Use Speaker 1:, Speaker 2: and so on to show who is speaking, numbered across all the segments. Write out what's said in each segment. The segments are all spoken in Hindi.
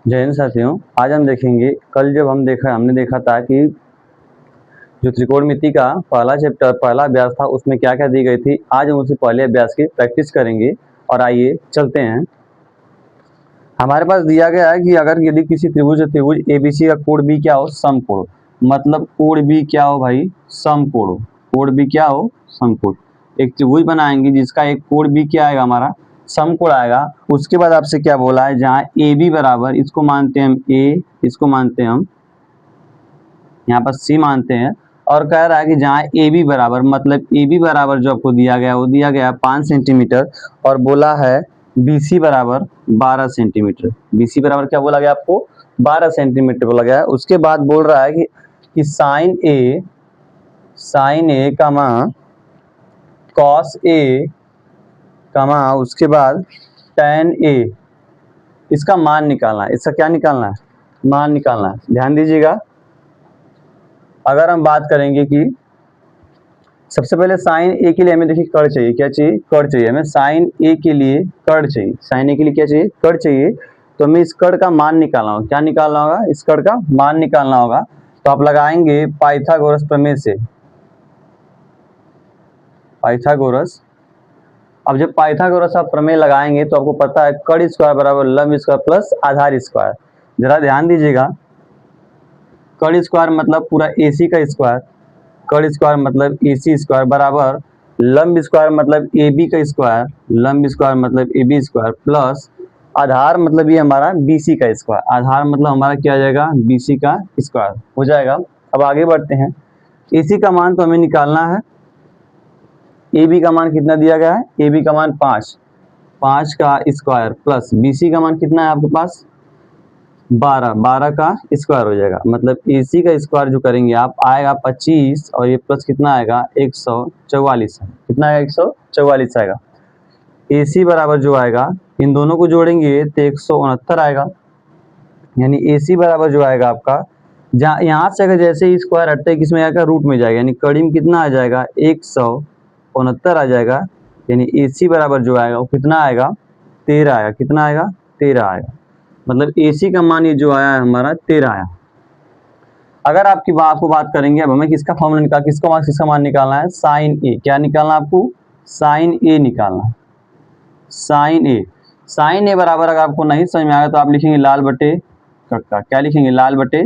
Speaker 1: जय हिंद साथियों। आज हम देखेंगे, कल जब हमने देखा था कि जो त्रिकोणमिति का पहला चैप्टर पहला अभ्यास था उसमें क्या क्या दी गई थी। आज हम उसी पहले अभ्यास की प्रैक्टिस करेंगे और आइए चलते हैं। हमारे पास दिया गया है कि अगर यदि किसी त्रिभुज एबीसी का कोण बी क्या हो, समकोण। मतलब कोण बी क्या हो भाई, समकोण। कोण बी क्या हो, समकोण। एक त्रिभुज बनाएंगे जिसका एक कोण बी क्या आएगा, हमारा समकोण आएगा। उसके बाद आपसे क्या बोला है, जहाँ ए बी बराबर, इसको मानते हैं हम ए, इसको मानते हैं हम यहाँ पर सी मानते हैं। और कह रहा है कि जहाँ ए बी बराबर, मतलब ए बी बराबर जो आपको दिया गया वो दिया गया 5 सेंटीमीटर और बोला है बी सी बराबर 12 सेंटीमीटर। बी सी बराबर क्या बोला गया आपको, 12 सेंटीमीटर बोला गया है। उसके बाद बोल रहा है कि साइन ए कमा कॉस ए कमा उसके बाद टेन ए, इसका मान निकालना है। इसका क्या निकालना है, मान निकालना है। ध्यान दीजिएगा, अगर हम बात करेंगे कि सबसे पहले साइन ए के लिए हमें देखिए कर्ण चाहिए। क्या चाहिए, कर्ण चाहिए हमें। साइन ए के लिए कर्ण चाहिए। साइन ए के लिए क्या चाहिए, कर्ण चाहिए। तो हमें इस कर्ण का मान निकालना होगा। क्या निकालना होगा, इस कर्ण का मान निकालना होगा। तो आप लगाएंगे पाइथागोरस प्रमेय से। पाइथागोरस, अब जब पाइथागोरस आप प्रमेय लगाएंगे तो आपको पता है कर्ण स्क्वायर बराबर लंब स्क्वायर प्लस आधार स्क्वायर। जरा ध्यान दीजिएगा, कर्ण स्क्वायर मतलब पूरा एसी का स्क्वायर, कर्ण स्क्वायर मतलब एसी स्क्वायर बराबर लंब स्क्वायर मतलब ए बी का स्क्वायर, लंब स्क्वायर मतलब ए बी स्क्वायर प्लस आधार मतलब ये हमारा बीसी का स्क्वायर। आधार मतलब हमारा क्या आ जाएगा, बीसी का स्क्वायर हो जाएगा। अब आगे बढ़ते हैं। एसी का मान तो हमें निकालना है। ए बी का मान कितना दिया गया है, ए बी का मान 5 का स्क्वायर प्लस बीसी का मान कितना है आपके पास 12 का स्क्वायर हो जाएगा। मतलब एसी का स्क्वायर जो करेंगे आप आएगा 25 और ये प्लस कितना आएगा 144। कितना आएगा 144 आएगा। एसी बराबर जो आएगा, इन दोनों को जोड़ेंगे तो 169 आएगा। यानी एसी बराबर जो आएगा आपका, जहाँ यहाँ से अगर जैसे ही स्क्वायर हटते किसमें आएगा, रूट में जाएगा। यानी कड़ी में कितना आ जाएगा 169 आ जाएगा। यानी एसी बराबर जो आएगा वो कितना आएगा 13 आएगा। कितना आएगा 13 आएगा। मतलब एसी का मान ये जो आया है हमारा 13 आया। अगर आपको बात करेंगे, अब हमें किसका फॉर्मूला किसका मान निकालना है, साइन ए। क्या निकालना है आपको, साइन ए निकालना है। साइन ए बराबर अगर आपको नहीं समझ में आएगा तो आप लिखेंगे लाल बटे कक्का। क्या लिखेंगे, लाल बटे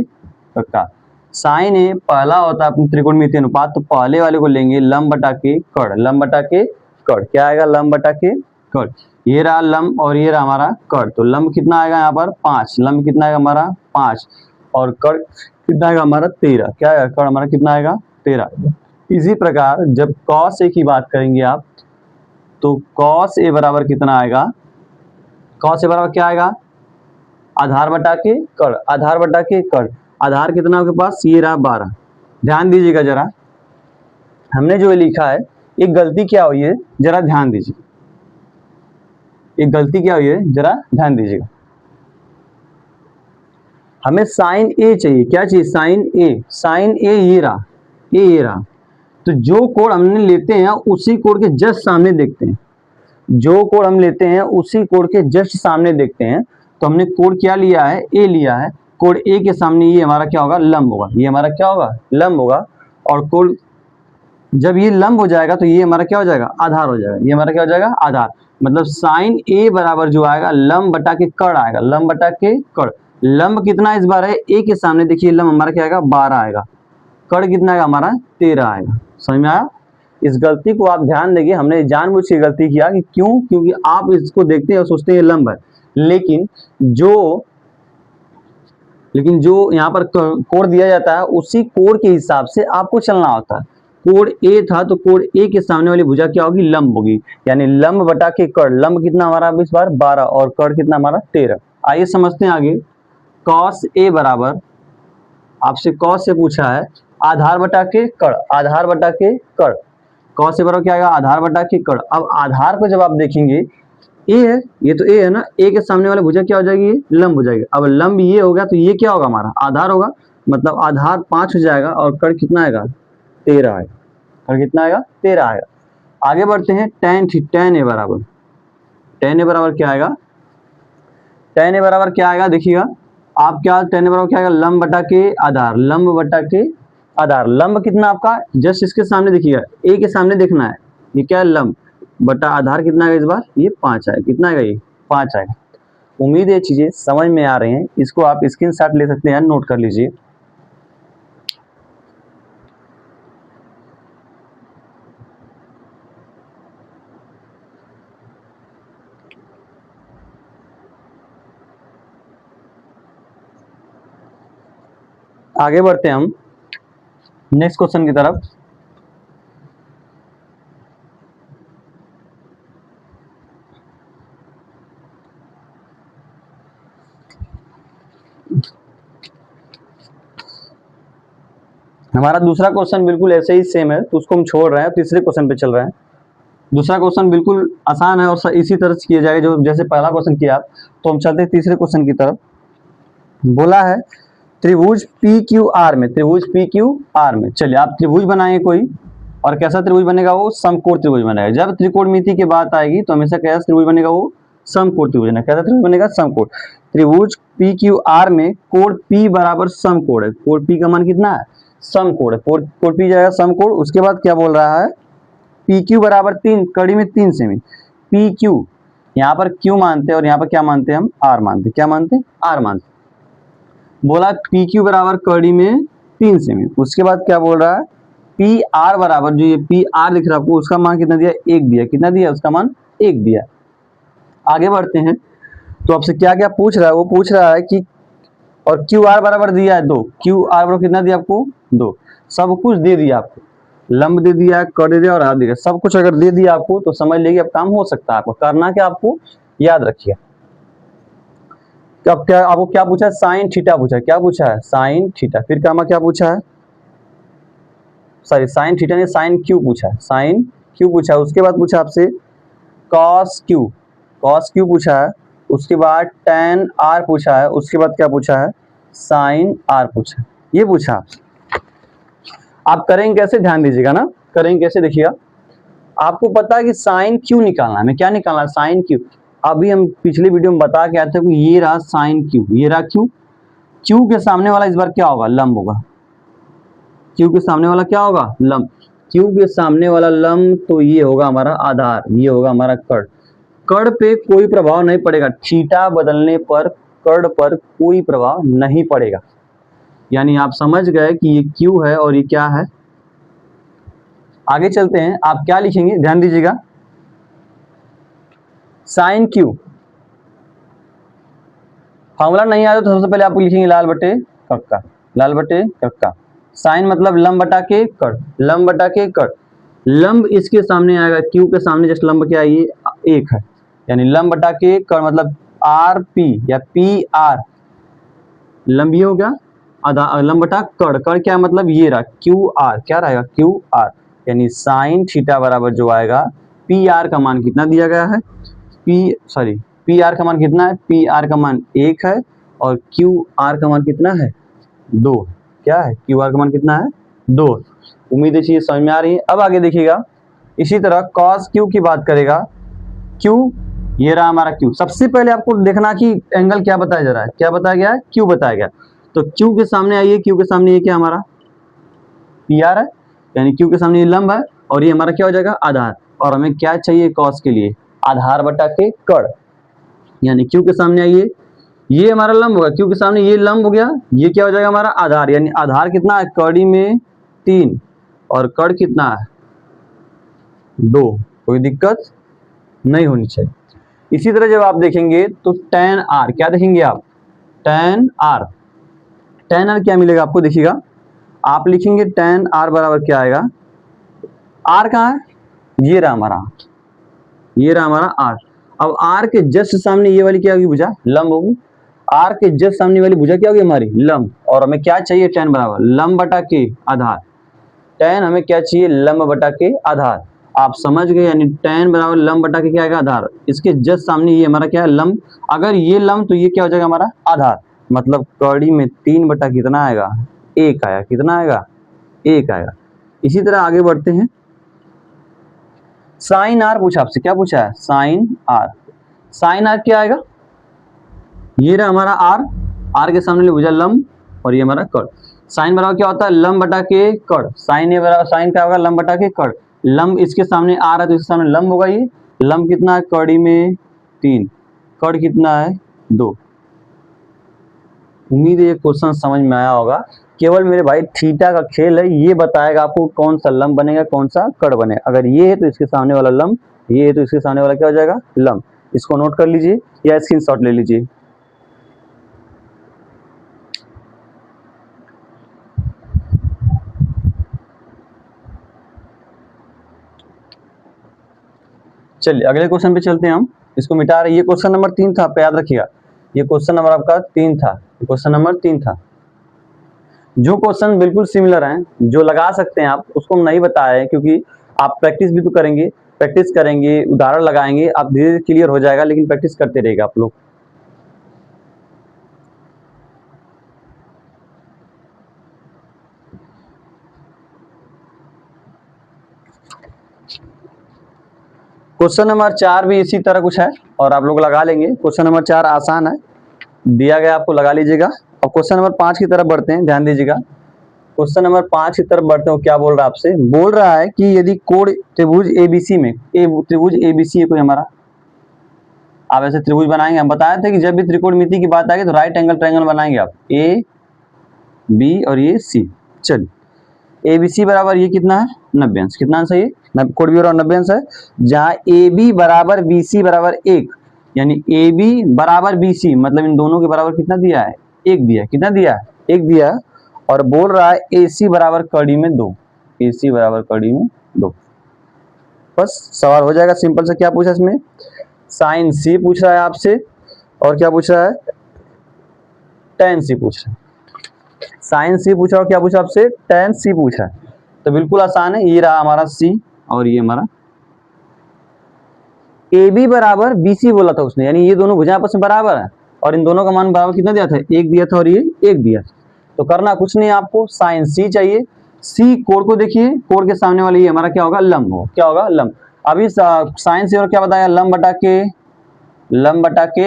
Speaker 1: कक्का। साइन ए पहला होता है अपनी त्रिकोणमितीय अनुपात, तो पहले वाले को लेंगे लंब बटा के कर्ण। लंब बटा के कर्ण क्या आएगा, लंब बटा के कर्ण। ये रहा लंब और ये रहा हमारा कर्ण। तो लंब कितना आएगा यहाँ पर 5, लंब कितना आएगा हमारा 5 और कर्ण कितना आएगा हमारा 13। क्या आएगा, कर्ण हमारा कितना आएगा 13। इसी प्रकार जब कॉस ए की बात करेंगे आप, तो कॉस ए बराबर कितना आएगा, कॉस ए बराबर क्या आएगा, आधार बटा के कर्ण। आधार बटा के कर्ण, आधार कितना आपके पास, ये रहा 12। ध्यान दीजिएगा जरा, हमने जो लिखा है एक गलती क्या हुई है, जरा ध्यान दीजिए। एक गलती क्या हुई है, जरा ध्यान दीजिएगा। हमें साइन ए चाहिए। क्या चाहिए, साइन ए। साइन ए ये रहा, ये रहा। तो जो कोण हमने लेते हैं उसी कोण के जस्ट सामने देखते हैं। जो कोण हम लेते हैं उसी कोण के जस्ट सामने देखते हैं। तो हमने कोण क्या लिया है, ए लिया है। कोण ए के सामने ये हमारा क्या होगा, लंब होगा। ये हमारा क्या होगा, लंब होगा। और कोण जब ये लंब हो जाएगा तो ये हमारा क्या हो जाएगा, आधार हो जाएगा। ये हमारा क्या हो जाएगा, आधार। मतलब साइन ए बराबर जो आएगा लंब बटा के कर्ण आएगा। लंब बटा के कर्ण। लंब कितना इस बार है, ए के सामने देखिए लंब हमारा क्या आएगा 12 आएगा। कर्ण कितना आएगा हमारा 13 आएगा। समझ में आया। इस गलती को आप ध्यान देंगे, हमने जानबूझ के गलती किया कि क्यों, क्योंकि आप इसको देखते हैं और सोचते हैं लंब है, लेकिन जो यहाँ पर कोण दिया जाता है उसी कोण के हिसाब से आपको चलना होता है। कोण ए था तो कोण ए के सामने वाली भुजा क्या होगी, लंब होगी। यानी लंब बटा के कर्ण। लंब कितना हमारा इस बार 12 और कर्ण कितना हमारा 13। आइए समझते हैं आगे। कॉस ए बराबर, आपसे कॉस से पूछा है आधार बटा के कर्ण। आधार बटा के कर्ण, कॉस ए बराबर क्या आएगा, आधार बटा के कर्ण। अब आधार को जब आप देखेंगे, ए है, ये तो ए है ना, ए के सामने वाला भुजा क्या हो जाएगी, लंब हो जाएगी। अब लंब ये हो गया तो ये क्या होगा हमारा आधार होगा। मतलब आधार 5 हो जाएगा और कर्ण कितना आएगा 13 आएगा। कर्ण कितना आएगा 13 आएगा। आगे बढ़ते हैं। tan ए बराबर, tan ए बराबर क्या आएगा, tan ए बराबर क्या आएगा देखिएगा, आप क्या टेन बराबर क्या आएगा, लंब बटा के आधार, लंब बटा के आधार। लंब कितना आपका, जस्ट इसके सामने देखिएगा, ए के सामने देखना है, ये क्या है लंब बटा आधार कितना आएगा इस बार, ये 5 आएगा। कितना आएगा, ये 5 आएगा। उम्मीद है चीजें समझ में आ रही हैं। इसको आप स्क्रीनशॉट ले सकते हैं, नोट कर लीजिए। आगे बढ़ते हैं हम नेक्स्ट क्वेश्चन की तरफ। हमारा दूसरा क्वेश्चन बिल्कुल ऐसे ही सेम है, तो उसको हम छोड़ रहे हैं, तीसरे क्वेश्चन पे चल रहे हैं। दूसरा क्वेश्चन बिल्कुल आसान है और इसी तरह से किया जाएगा जो जैसे पहला क्वेश्चन किया आप। तो हम चलते हैं तीसरे क्वेश्चन की तरफ। बोला है त्रिभुज पी क्यू आर में, त्रिभुज पी क्यू आर में, चलिए आप त्रिभुज बनाएंगे कोई, और कैसा त्रिभुज बनेगा, वो समकोण त्रिभुज बनेगा। जब त्रिकोणमिति की बात आएगी तो हमेशा कैसा त्रिभुज बनेगा, वो समकोण त्रिभुज बनेगा। कैसा त्रिभुज बनेगा, समकोण। त्रिभुज पी क्यू आर में कोण पी बराबर समकोण है। कोण पी का मान कितना है, समकोण है। कोण पी जाएगा समकोण। उसके बाद क्या बोल रहा है, पी क्यू बराबर 3, कड़ी में 3 सेमी। पी क्यू यहाँ पर क्यू मानते हैं और यहाँ पर क्या मानते हैं हम, आर मानते हैं। क्या मानते हैं, आर मानते हैं। बोला पी क्यू बराबर कड़ी में 3 सेमी। उसके बाद क्या बोल रहा है, पी आर बराबर, जो ये पी आर दिख रहा है आपको, उसका मान कितना दिया, 1 दिया। कितना दिया, उसका मान 1 दिया। आगे बढ़ते हैं, तो आपसे क्या क्या पूछ रहा है, वो पूछ रहा है कि और क्यू आर बराबर दिया है 2। क्यू आर बराबर कितना दिया आपको, 2। सब कुछ दे दिया आपको, लंब दे दिया, कड़ दे दिया और हाथ दे दिया। सब कुछ अगर दे दिया आपको तो समझ लीजिए अब काम हो सकता है। आपको करना क्या, आपको याद रखिए। अब क्या आपको क्या पूछा है, साइन थीटा पूछा है। क्या पूछा है, साइन थीटा। फिर क्या पूछा है, सॉरी साइन थीटा ने साइन क्यू पूछा है, साइन क्यू पूछा है। उसके बाद पूछा आपसे कॉस क्यू, कॉस क्यू पूछा है। उसके बाद टेन आर पूछा है। उसके बाद क्या पूछा है, साइन आर पूछा है। ये पूछा आप करेंगे कैसे, ध्यान दीजिएगा ना, करेंगे कैसे देखिएगा। आपको पता है कि साइन क्यू निकालना है, हमें क्या निकालना है, साइन क्यू। अभी हम पिछले वीडियो में बता के आए थे कि ये रहा साइन क्यू, ये रहा क्यू। क्यू के सामने वाला इस बार क्या होगा, लंब होगा। क्यू के सामने वाला क्या होगा, लंब। क्यू के सामने वाला लंब तो ये होगा हमारा आधार, ये होगा हमारा कड़। कड़ पे कोई प्रभाव नहीं पड़ेगा, थीटा बदलने पर कड़ पर कोई प्रभाव नहीं पड़ेगा। यानी आप समझ गए कि ये क्यू है और ये क्या है। आगे चलते हैं, आप क्या लिखेंगे, ध्यान दीजिएगा। साइन क्यू फॉर्मूला नहीं आया तो सबसे पहले आप लिखेंगे लाल बटे कक्का, लाल बटे कक्का। साइन मतलब लंब बटा के कड़, लंब बटा के कड़। लंब इसके सामने आएगा, क्यू के सामने जस्ट लंब क्या है, ये 1 है। यानी लंब बटा के कड़ मतलब आर पी या पी आर, लंब ये हो गया आधा, लंब बटा कड़, कड़ क्या मतलब ये रहा क्यू आर, क्या रहेगा क्यू आर। यानी साइन थीटा बराबर जो आएगा, पी आर का मान कितना दिया गया है, पी आर का मान कितना है, पी आर का मान 1 है और क्यू आर का मान कितना है, 2। क्या है, क्यू आर का मान कितना है, 2। उम्मीद है चीज समझ में आ रही है। अब आगे देखिएगा, इसी तरह कॉस क्यू की बात करेगा। क्यू ये रहा हमारा क्यू। सबसे पहले आपको देखना कि एंगल क्या बताया जा रहा है, क्या बताया गया है, क्यू बताया गया। तो क्यू के सामने आइए, क्यू के सामने ये क्या हमारा पी आर है, यानी क्यू के सामने ये लंब है और ये हमारा क्या हो जाएगा, आधार। और हमें क्या चाहिए कॉस के लिए, आधार बटा के कड़। यानी क्यू के सामने आइए, ये हमारा लंब होगा, क्यू के सामने ये लंब हो गया, ये क्या हो जाएगा हमारा आधार। यानी आधार कितना है, कड़ी में 3 और कड़ कितना है, 2। कोई दिक्कत नहीं होनी चाहिए। इसी तरह जब आप देखेंगे तो टेन आर, क्या देखेंगे आप, टेन आर। टेन आर क्या मिलेगा आपको, देखिएगा आप लिखेंगे टेन आर बराबर क्या आएगा, आर कहाँ है, ये रहा हमारा, ये रहा हमारा आर। अब आर के जस्ट सामने ये वाली क्या होगी, भुजा, लंब होगी। आर के जस्ट सामने वाली भुजा क्या होगी हमारी, लंब। और हमें क्या चाहिए, टेन बराबर लंब बटा के आधार। टेन हमें क्या चाहिए, लंब बटा के आधार। आप समझ गए, यानी टेन बराबर लंब बटा के क्या आएगा, आधार। इसके जस्ट सामने ये हमारा क्या है, लंब। अगर ये लंब तो ये क्या हो जाएगा हमारा आधार। मतलब कड़ी में 3 बटा कितना आएगा, 1 आएगा। कितना आएगा, 1 आएगा। इसी तरह आगे बढ़ते हैं, साइन आर पूछा आपसे, क्या पूछा है, साइन आर। साइन आर क्या आएगा, ये रहा हमारा आर आर के सामने भुजा लंब और ये हमारा कड़। साइन बराबर क्या होता है, लंब बटा के कड़। साइन ए बराबर, साइन क्या होगा, लंब बटा के कड़। लंब इसके सामने आ रहा है तो इसके सामने लंब होगा। ये लंब कितना है, कड़ी में 3, कड़ कितना है 2। उम्मीद है ये क्वेश्चन समझ में आया होगा। केवल मेरे भाई थीटा का खेल है, ये बताएगा आपको कौन सा लंब बनेगा कौन सा कड़ बनेगा। अगर ये है तो इसके सामने वाला लंब, ये है तो इसके सामने वाला क्या हो जाएगा, लंब। इसको नोट कर लीजिए या स्क्रीनशॉट ले लीजिए। चलिए अगले क्वेश्चन पे चलते हैं हम। इसको मिटा रहे, ये क्वेश्चन नंबर 3 था, आप याद रखिएगा। ये क्वेश्चन नंबर आपका 3 था, क्वेश्चन नंबर 3 था। जो क्वेश्चन बिल्कुल सिमिलर हैं, जो लगा सकते हैं आप, उसको हम नहीं बताया है क्योंकि आप प्रैक्टिस भी तो करेंगे, प्रैक्टिस करेंगे, उदाहरण लगाएंगे, आप धीरे धीरे क्लियर हो जाएगा, लेकिन प्रैक्टिस करते रहेगा आप लोग। क्वेश्चन नंबर 4 भी इसी तरह कुछ है और आप लोग लगा लेंगे। क्वेश्चन नंबर 4 आसान है, दिया गया आपको, लगा लीजिएगा। और क्वेश्चन नंबर 5 की तरफ बढ़ते हैं, ध्यान दीजिएगा। क्वेश्चन नंबर 5 की तरफ बढ़ते हैं। क्या बोल रहा है आपसे, बोल रहा है कि यदि कोण त्रिभुज एबीसी में, त्रिभुज एबीसी है कोई हमारा, आप ऐसे त्रिभुज बनाएंगे। हम बताए थे कि जब भी त्रिकोणमिति की बात आएगी तो राइट एंगल ट्रायंगल बनाएंगे आप, ए बी और ये सी। चलिए एबीसी बराबर ये कितना है, 90 अंश। कितना अंश है ये, कोण भी बराबर 90 अंश है। जहाँ ए बी बराबर बी सी बराबर 1, यानी ए बी बराबर बी सी, मतलब इन दोनों के बराबर कितना दिया है, 1 दिया है। कितना दिया है, 1 दिया है। और बोल रहा है ए सी बराबर कड़ी में 2, ए सी बराबर कड़ी में 2। बस सवाल हो जाएगा सिंपल से। क्या पूछा इसमें, साइन सी पूछ रहा है आपसे, और क्या पूछ रहा है, टेन सी पूछ रहा है। साइन सी पूछ रहा है, क्या पूछा आपसे, टेन सी पूछ रहा है। तो बिल्कुल आसान है, ये रहा हमारा सी और ये हमारा ए बी बराबर बी सी बोला था उसने, यानी ये दोनों भुजाएं आपस में बराबर है और इन दोनों का मान बराबर कितना दिया था, 1 दिया था और ये 1 दिया था। तो करना कुछ नहीं, आपको साइन सी चाहिए। सी कोण को देखिए, कोण के सामने वाला ये हमारा क्या होगा, लंब हो, क्या होगा, लंब। अभी साइन सी और क्या बताया, लंब बटा के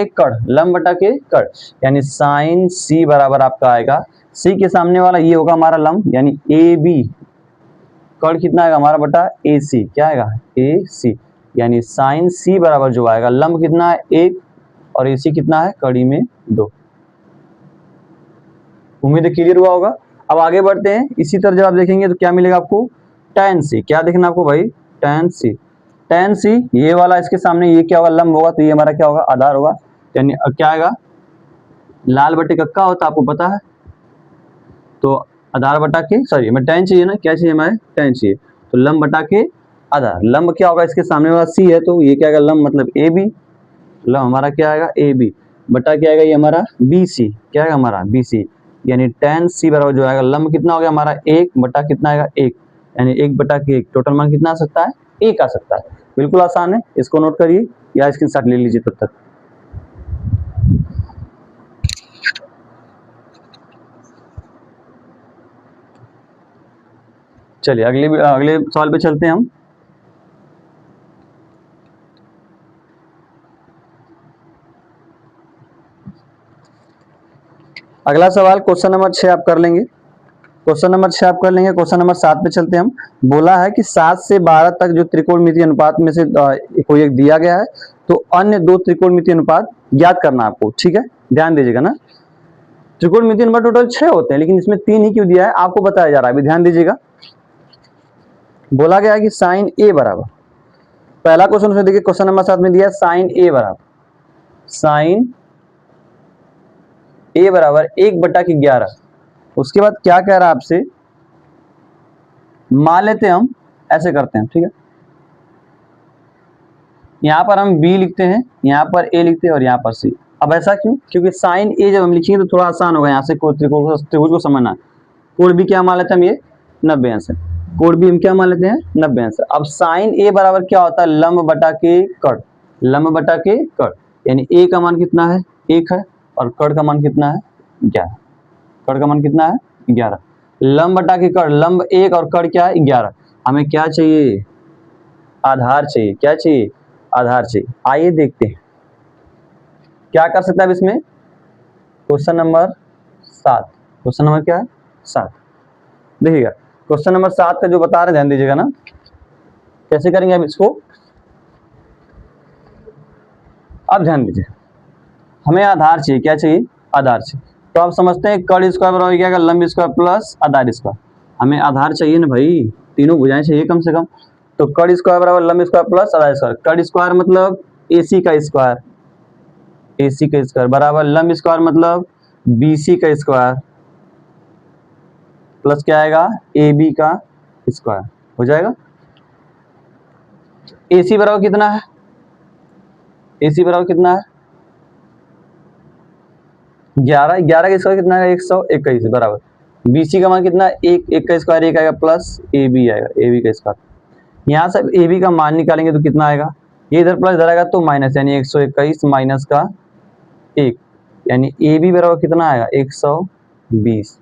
Speaker 1: कड़, लंब बटा के कड़, यानी साइन सी बराबर आपका आएगा, सी के सामने वाला ये होगा हमारा लंब, यानी ए बी, कड़ कितना आएगा हमारा बटा ए सी, क्या आएगा, ए सी, यानी साइन सी बराबर जो आएगा, लंब कितना है 1 और ए सी कितना है, कड़ी में 2। उम्मीद है क्लियर हुआ होगा। अब आगे बढ़ते हैं। इसी तरह जब आप देखेंगे तो क्या मिलेगा आपको, tan सी। क्या देखना आपको भाई, tan सी, tan सी ये वाला, इसके सामने ये क्या होगा, लंब होगा, तो ये हमारा क्या होगा, आधार होगा। यानी क्या आएगा, लाल बटे कक्का होता है, आपको पता है। तो आधार बटा के, सॉरी हमें tan चाहिए ना, क्या चाहिए हमारे, tan चाहिए। तो लंब बटा के आधार, लंब क्या होगा, इसके सामने वाला सी है तो ये क्या आएगा, लंब मतलब ए बी, लंब हमारा क्या आएगा, ए बी, बटा क्या आएगा, ये हमारा बी सी, क्या आएगा हमारा बी सी, यानी tan सी बराबर जो आएगा, लंब कितना हो गया हमारा 1 बटा कितना आएगा 1, यानी 1 बटा के 1, टोटल मान कितना आ सकता है, 1 आ सकता है। बिल्कुल आसान है, इसको नोट करिए या स्क्रीनशॉट ले लीजिए तब तक। चलिए अगले सवाल पे चलते हैं हम। अगला सवाल क्वेश्चन नंबर 6 आप कर लेंगे, क्वेश्चन नंबर 6 आप कर लेंगे। क्वेश्चन नंबर 7 पे चलते हैं हम। बोला है कि 7 से 12 तक जो त्रिकोणमितीय अनुपात में से कोई एक दिया गया है, तो अन्य 2 त्रिकोणमितीय अनुपात ज्ञात करना आपको, ठीक है, ध्यान दीजिएगा ना। त्रिकोणमितीय अनुपात टोटल 6 होते हैं, लेकिन इसमें 3 ही क्यों दिया है आपको बताया जा रहा है, अभी ध्यान दीजिएगा। बोला गया है कि साइन ए बराबर, पहला क्वेश्चन उसमें देखिए, क्वेश्चन नंबर 7 में दिया साइन ए बराबर, साइन ए बराबर 1 बटा के 11। उसके बाद क्या कह रहा है आपसे, मान लेते हैं हम, ऐसे करते हैं, ठीक है, यहां पर हम b लिखते हैं, यहां पर a लिखते हैं और यहां पर c। अब ऐसा क्यों, क्योंकि साइन ए जब हम लिखेंगे तो थोड़ा आसान होगा, यहाँ से त्रिभुज को समझना। कोण भी क्या मान लेते हैं हम, ये 90 अंश है, कोण भी हम क्या मान लेते हैं, 90 अंश। अब साइन ए बराबर क्या होता है, लंब बटा के कड़, लंब बटा के कड़, यानी a का मान कितना है, 1 है, और कड़ का मान कितना है, 11, कड़ का मान कितना है, 11। लंब बटा के कड़, लंब 1 और कड़ क्या है, 11। हमें क्या चाहिए, आधार चाहिए, क्या चाहिए, आधार चाहिए। आइए देखते हैं क्या कर सकता है अब इसमें। क्वेश्चन नंबर 7, क्वेश्चन नंबर क्या है 7। देखिएगा क्वेश्चन नंबर 7 का जो बता रहे ध्यान दीजिएगा ना, कैसे करेंगे अब इसको। अब ध्यान दीजिए, हमें आधार चाहिए, क्या चाहिए, आधार चाहिए। तो आप समझते हैं कर्ण स्क्वायर बराबर क्या होगा, लंब स्क्वायर प्लस आधार स्क्वायर। हमें आधार चाहिए ना भाई, तीनों भुजाएं चाहिए कम से कम। तो कर्ण स्क्वायर बराबर लंब स्क्वायर प्लस आधार स्क्वायर। कर्ण स्क्वायर मतलब AC का स्क्वायर, AC का स्क्वायर बराबर लंब स्क्वायर मतलब BC का स्क्वायर प्लस क्या आएगा, AB का स्क्वायर हो जाएगा। AC बराबर कितना है, AC बराबर कितना है 11, 11 का स्क्वायर कितना है 121 बराबर। BC का मान कितना, 1 का स्क्वायर 1 आएगा प्लस AB आएगा, AB का स्क्वायर। यहाँ से AB का मान निकालेंगे तो कितना आएगा, ये इधर प्लस इधर आएगा तो माइनस, यानी 121 माइनस का 1, यानी AB बराबर कितना आएगा 120।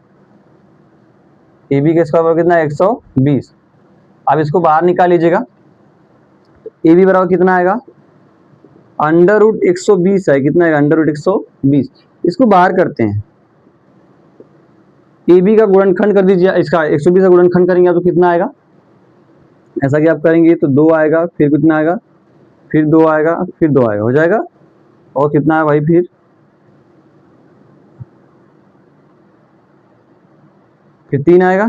Speaker 1: AB का स्क्वायर बराबर कितना है 120। अब इसको बाहर निकाल लीजिएगा, AB बराबर कितना आएगा अंडर रूट 120 है, कितना आएगा अंडर रूट 120। इसको बाहर करते हैं, AB का गुणनखंड कर दीजिए, इसका 120 का गुणनखंड करेंगे तो कितना आएगा, ऐसा कि आप करेंगे तो 2 आएगा, फिर कितना आएगा, फिर 2 आएगा, फिर 2 आएगा, हो जाएगा। और कितना है भाई, फिर 3 आएगा,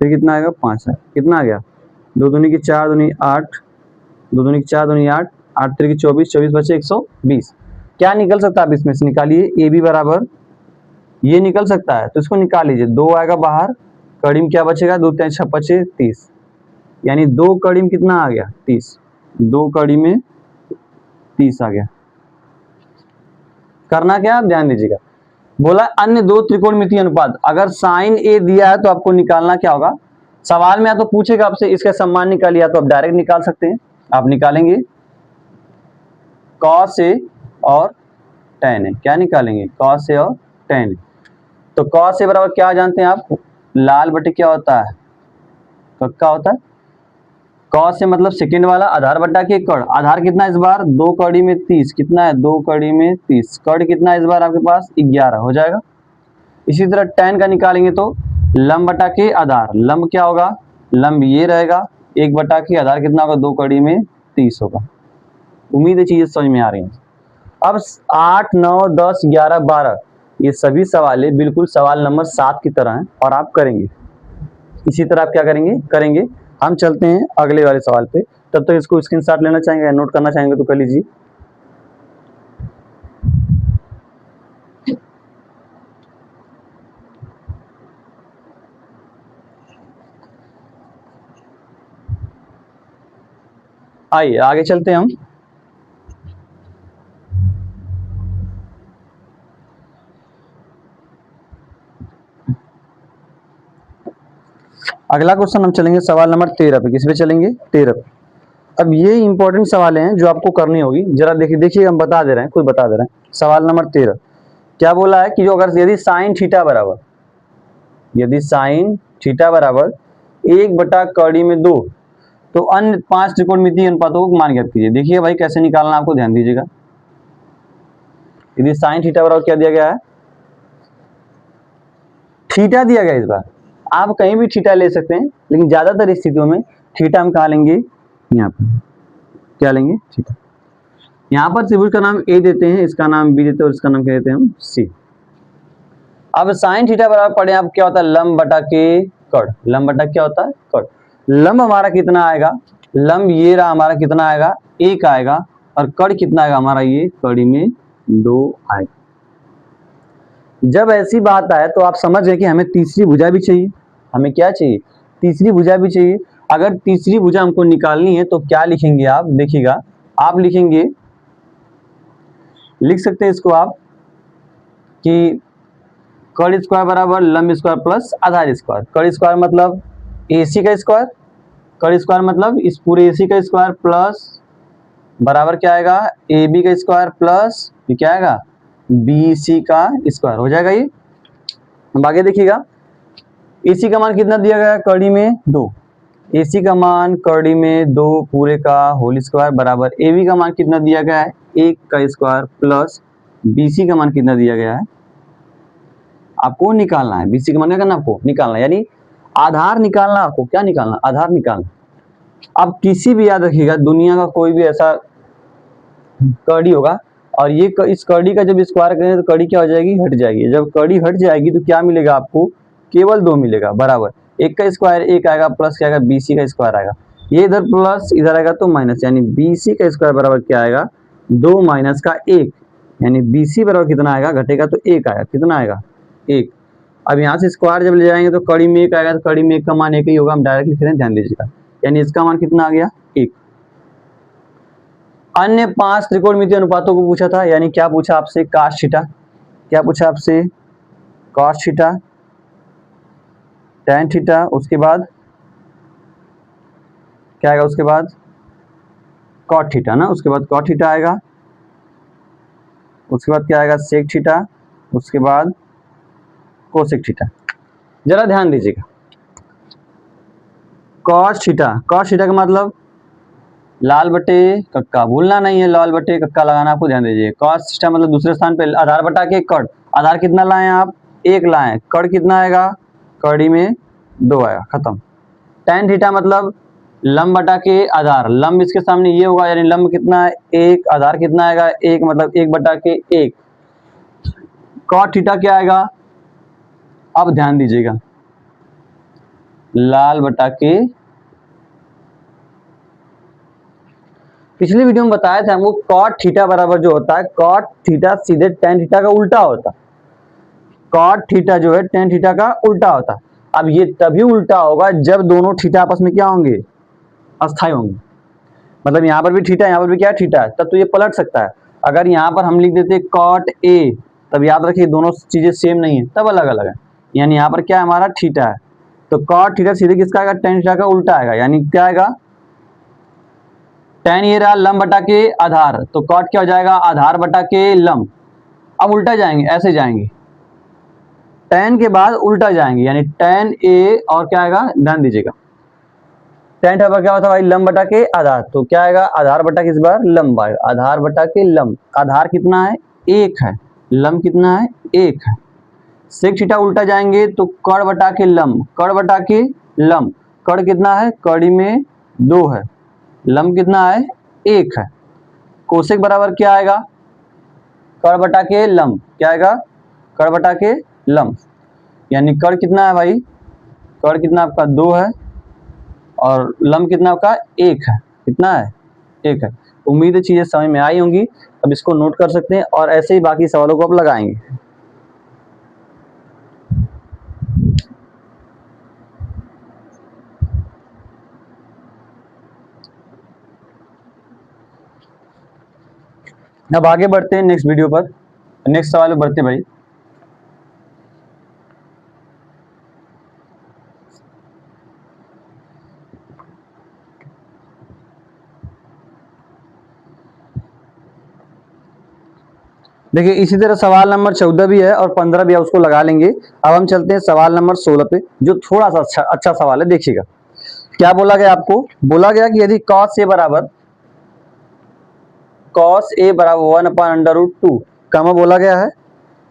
Speaker 1: फिर कितना आएगा 5 है, कितना आ गया 2 दूनी की 4 दूनी 8, 2 दूनी की 4 दूनी 8, 8 3 की 24, 24 बचे 120। क्या निकल सकता है, आप इसमें से निकालिए, AB बराबर ये निकल सकता है तो इसको निकाल लीजिए। 2 आएगा बाहर, कड़ी में क्या बचेगा, 2 3 6 बचे 30, यानी 2 कड़ी में कितना आ गया 30, 2 कड़ी में 30 आ गया। करना क्या, आप ध्यान दीजिएगा, बोला अन्य दो त्रिकोणमितीय अनुपात, अगर साइन A दिया है तो आपको निकालना क्या होगा, सवाल में या तो पूछेगा आपसे इसका सम्मान निकालिए, या तो आप डायरेक्ट निकाल सकते हैं। आप निकालेंगे cos A और tan A, क्या निकालेंगे cos A और tan A। तो cos A बराबर क्या जानते हैं आप, लाल बटे क्या होता है, कक्का होता है। cos A मतलब सेकंड वाला आधार बटा के कड़, आधार कितना इस बार 2 कड़ी में 30, कितना है 2 कड़ी में 30, कड़ कितना इस बार आपके पास 11 हो जाएगा। इसी तरह tan का निकालेंगे तो लंब बटा के आधार, लंब क्या होगा, लंब ये रहेगा, 1 बटा के आधार कितना होगा 2 कड़ी में 30 होगा। उम्मीद है चीजें समझ में आ रही हैं। अब 8 9 10 11 12 ये सभी सवाल बिल्कुल सवाल नंबर 7 की तरह हैं और आप करेंगे इसी तरह। आप क्या करेंगे हम चलते हैं अगले वाले सवाल पे। तब तक इसको स्क्रीनशॉट लेना चाहेंगे, नोट करना चाहेंगे तो कर लीजिए। आइए आगे चलते हैं हम। अगला क्वेश्चन हम चलेंगे सवाल नंबर 13 पे। किस पे चलेंगे 13 पे। अब ये इंपॉर्टेंट सवाल हैं जो आपको करनी होगी, जरा देखिए हम बता दे रहे हैं, खुद बता दे रहे हैं। सवाल नंबर 13 क्या बोला है कि जो अगर यदि साइन थीटा बराबर, यदि साइन थीटा बराबर 1 बटा कड़ी में 2 तो अन्य 5 त्रिकोणमितीय अनुपातों को मान ज्ञात कीजिए। देखिए भाई कैसे निकालना आपको ध्यान दीजिएगा। यदि साइन थीटा बराबर क्या दिया गया है, थीटा दिया गया। इस बार आप कहीं भी थीटा ले सकते हैं, लेकिन ज्यादातर स्थितियों में थीटा हम कहाँ लेंगे, यहाँ पर क्या लेंगे थीटा। यहाँ पर त्रिभुज का नाम A देते हैं, इसका नाम B देते हैं और इसका नाम क्या देते हैं हम C। अब साइन थीटा बराबर पढ़े आप क्या होता है, लंब बटा के कड़। लंब बटा क्या होता है कड़। लंब हमारा कितना आएगा, लंब ये रहा हमारा कितना आएगा 1 आएगा, और कड़ कितना आएगा हमारा ये कड़ी में 2 आएगा। जब ऐसी बात आए तो आप समझ गए कि हमें तीसरी भुजा भी चाहिए। हमें क्या चाहिए, तीसरी भुजा भी चाहिए। अगर तीसरी भुजा हमको निकालनी है तो क्या लिखेंगे आप, देखिएगा आप लिखेंगे, लिख सकते हैं इसको आप कि कड़ स्क्वायर बराबर लंब स्क्वायर प्लस आधार स्क्वायर। कड़ स्क्वायर मतलब AC का स्क्वायर, कड़ स्क्वायर मतलब इस पूरे AC का स्क्वायर प्लस बराबर क्या आएगा AB का स्क्वायर प्लस ये क्या आएगा BC का स्क्वायर हो जाएगा। ये अब आगे देखिएगा, AC का मान कितना दिया गया कड़ी में 2, AC का मान कड़ी में 2 पूरे का होल स्क्वायर बराबर AB का मान कितना दिया गया है 1 का स्क्वायर प्लस BC का मान कितना दिया गया है आपको निकालना है, बीसी का मान क्या करना आपको निकालना है, यानी आधार निकालना, आपको क्या निकालना, आधार निकालना। अब किसी भी याद रखिएगा दुनिया का कोई भी ऐसा कड़ी होगा और ये इस कड़ी का जब स्क्वायर करेंगे तो कड़ी क्या हो जाएगी, हट जाएगी। जब कड़ी हट जाएगी तो क्या मिलेगा आपको, केवल 2 मिलेगा बराबर। एक का स्क्वायर एक आएगा प्लस क्या आएगा, बीसी का स्क्वायर आएगा। ये इधर प्लस इधर आएगा तो माइनस, यानी बीसी का स्क्वायर बराबर क्या आएगा, 2 माइनस का 1, यानी बीसी बराबर कितना आएगा, घटेगा तो 1 आएगा, कितना आएगा 1। अब यहाँ से स्क्वायर जब ले जाएंगे तो कड़ी में 1 आएगा, तो कड़ी में 1 का मान 1 ही होगा, हम डायरेक्ट लिख रहे हैं, ध्यान दीजिएगा। यानी इसका मान कितना आ गया 1। अन्य 5 त्रिकोणमितीय अनुपातों को पूछा था, यानी क्या पूछा आपसे, cos थीटा, क्या पूछा आपसे, cos थीटा, tan थीटा, उसके बाद क्या आएगा, उसके बाद cot थीटा ना, उसके बाद cot थीटा आएगा, उसके बाद क्या आएगा sec थीटा, उसके बाद cosec थीटा। जरा ध्यान दीजिएगा, cos थीटा, cos थीटा का मतलब लाल बटे कक्का, भूलना नहीं है, लाल बटे कक्का लगाना, आपको ध्यान दीजिए। cos थीटा मतलब दूसरे स्थान पे आधार बटा के कड़, आधार कितना लाए आप, 1 लाए, कड़ कितना आएगा, कड़ी में 2 आएगा, खत्म। tan थीटा मतलब लंब बटा के आधार, लंब इसके सामने ये होगा, यानी लंब कितना है 1, आधार कितना आएगा 1, मतलब 1 बटा के 1। cot थीटा क्या आएगा, अब ध्यान दीजिएगा, लाल बटा के, पिछली वीडियो में बताया था हमको cot थीटा बराबर जो होता है, cot थीटा सीधे tan थीटा का उल्टा होता है। cot थीटा जो है tan थीटा का उल्टा होता है। अब ये तभी उल्टा होगा जब दोनों थीटा आपस में क्या होंगे, अस्थायी होंगे। मतलब यहाँ पर भी थीटा, यहाँ पर भी क्या है थीटा है, तब तो ये पलट सकता है। अगर यहाँ पर हम लिख देते cot a, तब याद रखिए दोनों चीजें सेम नहीं है, तब अलग अलग है। यानी यहाँ पर क्या है हमारा थीटा है, तो cot थीटा सीधे किसका आएगा, tan थीटा का उल्टा आएगा। यानी क्या आएगा, tan ये रहा लंब बटा के आधार, तो cot क्या हो जाएगा, आधार बटा के लंब। अब उल्टा जाएंगे, ऐसे जाएंगे, tan के बाद उल्टा जाएंगे, यानी tan a और क्या आएगा, ध्यान दीजिएगा, tan थीटा पर क्या होता है भाई, लंब बटा के आधार, तो क्या आएगा, आधार बटा किस बार लंब आएगा, आधार बटा के लंब। आधार कितना है 1 है, लंब कितना है 1 है। sec थीटा उल्टा जाएंगे तो कड़ बटा के लंब, कड़ बटा के लंब, कड़ कितना है, कड़ी में 2 है, लंब कितना है 1 है। कोसेक बराबर क्या आएगा, कड़ बटा के लंब, क्या आएगा, कड़ बटा के लंब। यानी कड़ कितना है भाई, कड़ कितना आपका 2 है और लंब कितना आपका 1 है, कितना है 1 है। उम्मीद है चीजें समझ में आई होंगी, अब इसको नोट कर सकते हैं और ऐसे ही बाकी सवालों को आप लगाएंगे। अब आगे बढ़ते हैं नेक्स्ट वीडियो पर, नेक्स्ट सवाल में बढ़ते हैं भाई। देखिए इसी तरह सवाल नंबर 14 भी है और 15 भी है, उसको लगा लेंगे। अब हम चलते हैं सवाल नंबर 16 पे, जो थोड़ा सा अच्छा सवाल है। देखिएगा क्या बोला गया, आपको बोला गया कि यदि cos a बराबर 1/√2 कमा बोला गया है,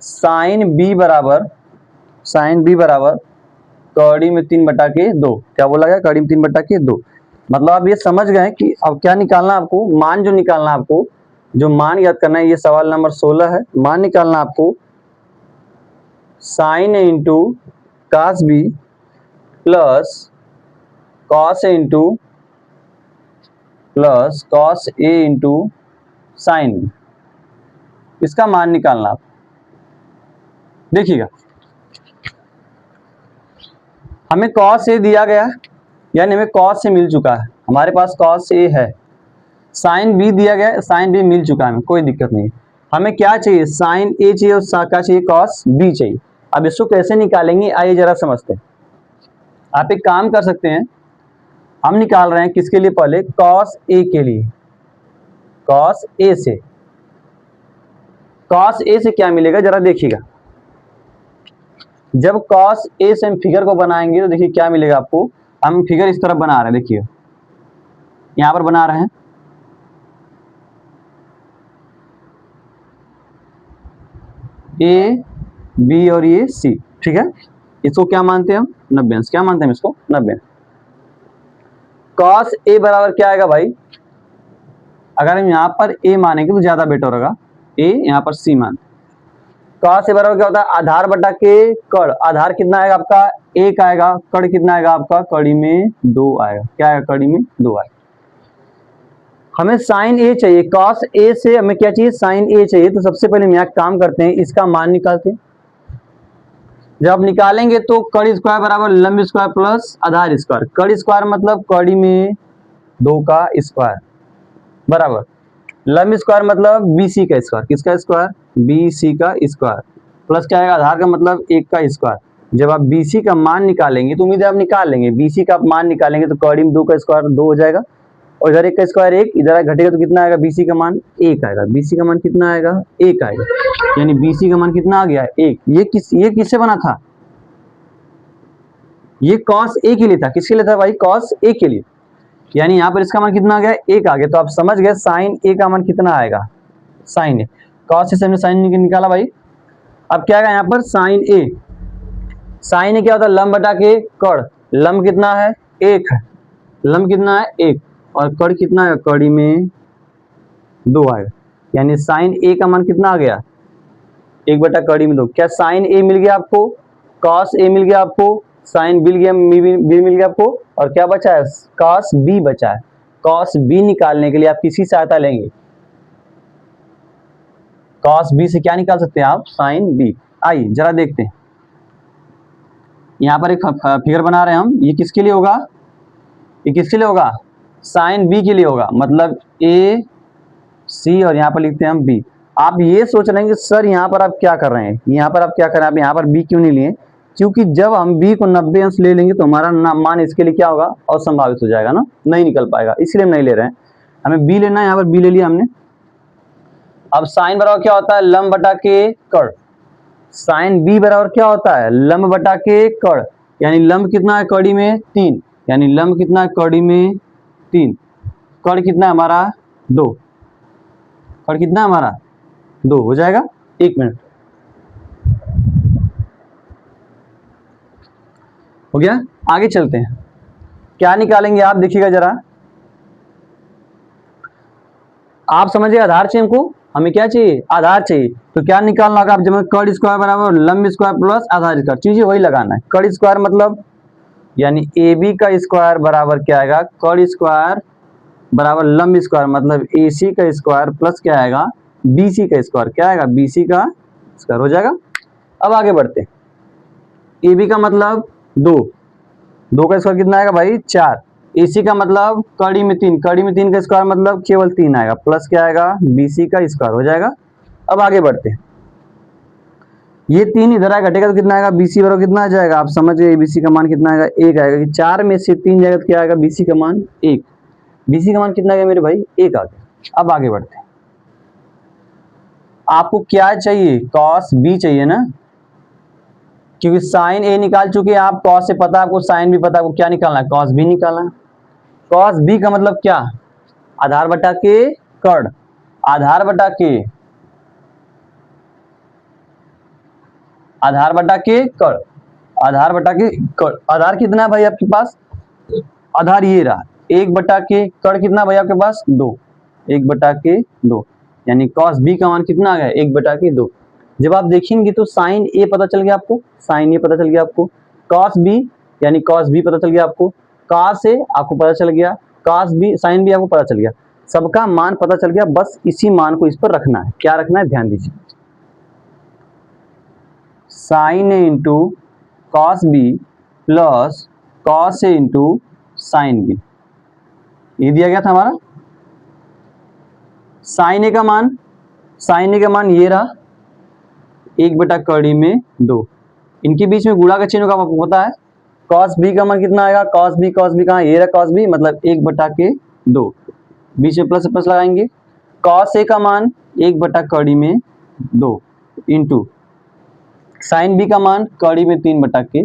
Speaker 1: sin b बराबर कड़ी में 3 बटा के 2, क्या बोला गया, कड़ी में 3 बटा के 2। मतलब आप ये समझ गए कि अब क्या निकालना आपको, मान जो निकालना आपको, जो मान याद करना है, ये सवाल नंबर 16 है। मान निकालना आपको sine A into cos B plus cos A into plus cos A into sine, इसका मान निकालना आप। देखिएगा हमें कॉस ए दिया गया, यानी हमें कॉस से मिल चुका है, हमारे पास कॉस ए है। साइन बी दिया गया, साइन बी मिल चुका है, हमें कोई दिक्कत नहीं है। हमें क्या चाहिए, साइन ए चाहिए और क्या चाहिए, कॉस बी चाहिए। अब इसको कैसे निकालेंगे, आइए जरा समझते हैं। आप एक काम कर सकते हैं, हम निकाल रहे हैं किसके लिए, पहले कॉस ए के लिए, कॉस ए से। कॉस ए से क्या मिलेगा जरा देखिएगा, जब कॉस ए से हम फिगर को बनाएंगे तो देखिए क्या मिलेगा आपको। हम फिगर इस तरफ बना रहे हैं, देखिए यहां पर बना रहे हैं, ए बी और ये सी, ठीक है। इसको क्या मानते हैं हम, 90 अंश। क्या मानते हैं हम इसको, 90। कॉस ए बराबर क्या आएगा भाई, अगर हम यहाँ पर ए मानेंगे तो ज्यादा बेटर होगा, ए यहाँ पर सी मान। कॉस ए बराबर क्या होता है, आधार बटा के कड़। आधार कितना आएगा आपका, 1 आएगा। कड़ कितना आएगा आपका, कड़ी में 2 आएगा। क्या आएगा, कड़ी में 2 आएगा। हमें साइन ए चाहिए, कॉस ए से हमें क्या चाहिए, साइन ए चाहिए। तो सबसे पहले हम यहाँ काम करते हैं, इसका मान निकालते हैं। जब निकालेंगे तो कड़ी स्क्वायर बराबर लंब स्क्वायर प्लस आधार स्क्वायर। कड़ी स्क्वायर मतलब कड़ी में 2 का स्क्वायर बराबर लंब स्क्वायर मतलब बीसी का स्क्वायर। किसका स्क्वायर, बीसी का स्क्वायर प्लस क्या आएगा, आधार का मतलब 1 का स्क्वायर। जब आप बीसी का मान निकालेंगे तो उम्मीद है आप निकाल लेंगे, बीसी का आप मान निकालेंगे तो कड़ी में 2 का स्क्वायर 2 हो जाएगा, और इधर 1 का स्क्वायर 1, इधर घटेगा तो कितना आएगा, बीसी का मान 1 आएगा। बीसी का मान कितना आएगा, 1 आएगा, यानी बीसी का मान कितना आ गया, 1। ये किससे बना था, ये कॉस ए के लिए था। किसके लिए था भाई, कॉस ए के लिए। यानी यहाँ पर इसका मान कितना आ गया, 1 आ गया। तो आप समझ गए साइन ए का मान कितना आएगा, साइन ए। कॉस से हमने साइन निकाला भाई। अब क्या आएगा यहाँ पर, साइन ए। साइन ए क्या होता है, लंब बटा के कड़। लंब कितना है, 1 है। लंब कितना है, 1, और कड़ कितना है, कड़ी में 2 आएगा। यानी साइन ए का मान कितना आ गया, 1 बटा कड़ी में 2। क्या साइन ए मिल गया आपको, कॉस ए मिल गया आपको, साइन बी मिल गया आपको, और क्या बचा है, कॉस बी बचा है। कॉस बी निकालने के लिए आप किसकी सहायता लेंगे, कॉस बी से क्या निकाल सकते हैं आप, साइन बी। आइए जरा देखते हैं, यहाँ पर एक फिगर बना रहे हैं हम। ये किसके लिए होगा, ये किसके लिए होगा, साइन बी के लिए होगा। मतलब ए सी और यहाँ पर लिखते हैं हम बी। आप ये सोच रहे हैं कि सर यहाँ पर आप क्या कर रहे हैं, यहाँ पर आप क्या कर रहे हैं, आप यहाँ पर बी क्यों नहीं लिए। क्योंकि जब हम बी को 90 अंश ले लेंगे तो हमारा मान इसके लिए क्या होगा, असंभावित हो जाएगा ना, नहीं निकल पाएगा, इसलिए हम नहीं ले रहे हैं। हमें बी लेना है, यहाँ पर बी ले लिया हमने। अब साइन बराबर क्या होता है, लंब बटा के कड़। साइन बी बराबर क्या होता है, लंब बटा के कड़। यानी लंब कितना है, कड़ी में 3, यानी लंब कितना है, कड़ी में 3। कड़ कितना है हमारा, 2। कड़ कितना है हमारा, 2 हो जाएगा। 1 मिनट हो गया। आगे चलते हैं, क्या निकालेंगे आप देखिएगा जरा। आप समझिए, आधार चाहिए हमको, हमें क्या चाहिए, आधार चाहिए। तो क्या निकालना होगा, आप जब कड़ स्क्वायर बराबर लंब स्क्वायर प्लस आधार स्क्वायर, चीजें वही लगाना है। कड़ स्क्वायर मतलब यानी ए बी का स्क्वायर बराबर क्या आएगा, कड़ स्क्वायर बराबर लंब स्क्वायर मतलब ए सी का स्क्वायर प्लस क्या आएगा, बी सी का स्क्वायर। क्या आएगा, बी सी का स्क्वायर हो जाएगा। अब आगे बढ़ते हैं, ए बी का मतलब 2, 2 का स्क्वायर कितना आएगा भाई, 4। AC का मतलब कड़ी में 3, कड़ी में 3 का स्क्वायर मतलब केवल 3 आएगा, प्लस क्या आएगा, BC का स्क्वायर हो जाएगा। अब आगे बढ़ते हैं, ये 3 इधर आएगा, घटेगा तो कितना आएगा, BC बराबर कितना आ जाएगा, आप समझ गए, BC का मान कितना आएगा, 1 आएगा। कि 4 में से 3 जाएगा तो क्या आएगा, BC का मान 1। BC का मान कितना आएगा मेरे भाई, 1 आ गया। अब आगे बढ़ते हैं, आपको क्या चाहिए, cos B चाहिए ना, क्योंकि साइन ए निकाल चुके हैं आप, cos से पता है आपको, साइन भी पता है आपको, क्या निकालना है, cos B निकालना है। cos B का मतलब क्या, आधार बटा के कड़। आधार बटा के, आधार बटा के कड़, आधार बटा के कड़। आधार कितना है भाई आपके पास, आधार ये रहा 1 बटा के कड़ कितना भाई आपके पास, 2। 1 बटा के 2, यानी cos B का मान कितना आ गया, 1 बटा के 2। जब आप देखेंगे तो साइन ए पता चल गया आपको, साइन ए पता चल गया आपको, cos B यानी cos B पता चल गया आपको, cos A आपको पता चल गया, cos B साइन B आपको पता चल गया, सबका मान पता चल गया। बस इसी मान को इस पर रखना है, क्या रखना है, ध्यान दीजिए। Sine A into cos B plus cos A into sine B, ये दिया गया था हमारा। साइन ए का मान, साइन ए का मान ये रहा 1 बटा कड़ी में 2, इनके बीच में गुणा का चिन्ह का आपको पता है। cos b का मान कितना आएगा, cos b कहाँ, ये रहा cos b मतलब 1 बटा के 2, बीच में प्लस प्लस लगाएंगे। cos a का मान 1 बटा कड़ी में 2 इंटू साइन b का मान कड़ी में 3 बटा के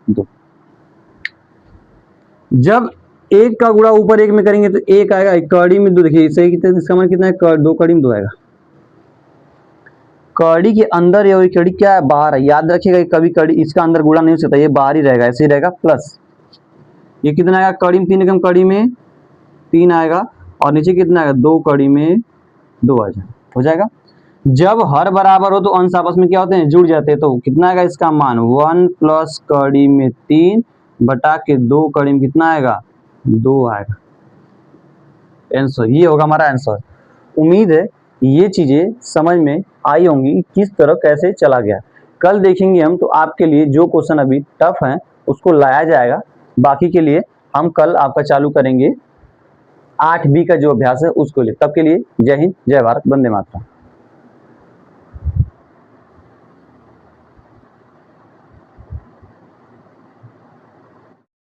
Speaker 1: 2। जब 1 का गुणा ऊपर 1 में करेंगे तो 1 आएगा, कड़ी में 2, देखिए सही कितना, इसका मान कितना है, 2 कड़ी में 2 आएगा। कड़ी के अंदर है और ये कड़ी क्या है, बाहर है। याद रखिएगा कि कभी कड़ी इसका अंदर गुणा नहीं हो सकता, ये बाहर ही रहेगा, ऐसे ही रहेगा प्लस। ये कितना आएगा, कड़ी में 3 कड़ी में 3 आएगा और नीचे कितना आएगा, 2 कड़ी में 2 आ जाएगा, हो जाएगा। जब हर बराबर हो तो अंश आपस में क्या होते हैं, जुड़ जाते हैं। तो कितना आएगा इसका मान, 1 प्लस कड़ी में 3 बटा के 2 कड़ी में कितना आएगा, 2 आएगा। आंसर ये होगा हमारा आंसर। उम्मीद है ये चीजें समझ में आई होंगी, किस तरह कैसे चला गया। कल देखेंगे हम, तो आपके लिए जो क्वेश्चन अभी टफ हैं उसको लाया जाएगा। बाकी के लिए हम कल आपका चालू करेंगे 8B का जो अभ्यास है उसको लिए। तब के लिए जय हिंद, जय भारत, वंदे मातरम।